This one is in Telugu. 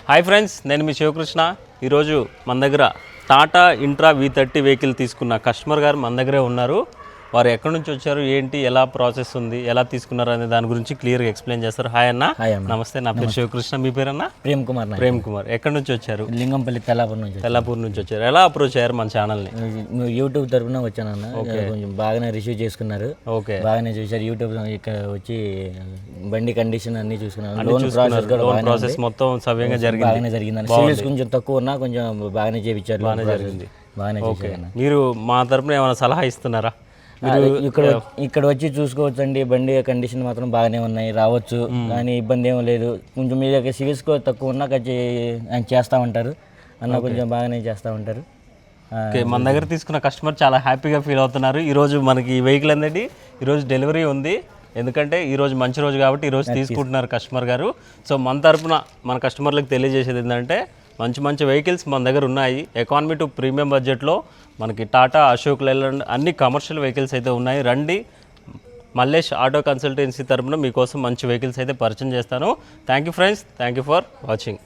హాయ్ ఫ్రెండ్స్, నేను మీ శివకృష్ణ. ఈరోజు మన దగ్గర టాటా ఇంట్రా V30 వెహికల్ తీసుకున్న కస్టమర్ గారు మన దగ్గరే ఉన్నారు. వారు ఎక్కడి నుంచి వచ్చారు, ఏంటి, ఎలా ప్రాసెస్ ఉంది, ఎలా తీసుకున్నారు అనే దాని గురించి క్లియర్గా ఎక్స్ప్లెయిన్ చేస్తారు. హాయ్ అన్న. నమస్తే, నా పేరు శివకృష్ణ. మీ పేరన్నా? ప్రేమ్ కుమార్. ఎక్కడి నుంచి వచ్చారు? లింగంపల్లి తెల్లాపూర్ నుంచి వచ్చారు. ఎలా అప్రోచ్ అయ్యారు మన ఛానల్ని? యూట్యూబ్ తరఫున వచ్చానన్న. కొంచెం బాగానే రిసీవ్ చేసుకున్నారు. ఓకే, బాగానే చూసారు. యూట్యూబ్ ఇక్కడ వచ్చి బండి కండిషన్ అన్ని చూసుకున్నారు. లోన్ ప్రాసెస్ మొత్తం సవ్యంగా బాగానే జరిగింది. సివిల్స్ కొంచెం తక్కువ ఉన్నా కొంచెం బాగానే చేయించారు. బాగానే జరిగింది. బాగానే చేశారు. మీరు మా తరపున ఏమైనా సలహా ఇస్తున్నారా? ఇక్కడ వచ్చి చూసుకోవచ్చు అండి. బండి కండిషన్ మాత్రం బాగానే ఉన్నాయి, రావచ్చు. కానీ ఇబ్బంది ఏమీ లేదు. కొంచెం మీ దగ్గర సివిల్ స్కోర్ తక్కువ ఉన్నా చేస్తూ ఉంటారు అన్న, కొంచెం బాగానే చేస్తూ ఉంటారు. మన దగ్గర తీసుకున్న కస్టమర్ చాలా హ్యాపీగా ఫీల్ అవుతున్నారు. ఈరోజు మనకి ఈ వెహికల్ అనేది ఈరోజు డెలివరీ ఉంది. ఎందుకంటే ఈరోజు మంచి రోజు కాబట్టి ఈరోజు తీసుకుంటున్నారు కస్టమర్ గారు. సో మన తరపున మన కస్టమర్లకు తెలియజేసేది ఏంటంటే, మంచి మంచి వెహికల్స్ మన దగ్గర ఉన్నాయి. ఎకానమీ టు ప్రీమియం బడ్జెట్లో మనకి టాటా, అశోక్ లైలాండ్ అన్ని కమర్షియల్ వెహికల్స్ అయితే ఉన్నాయి. రండి, మల్లేష్ ఆటో కన్సల్టెన్సీ తరపున మీకోసం మంచి వెహికల్స్ అయితే పరిచయం చేస్తాను. Thank you friends, thank you for watching.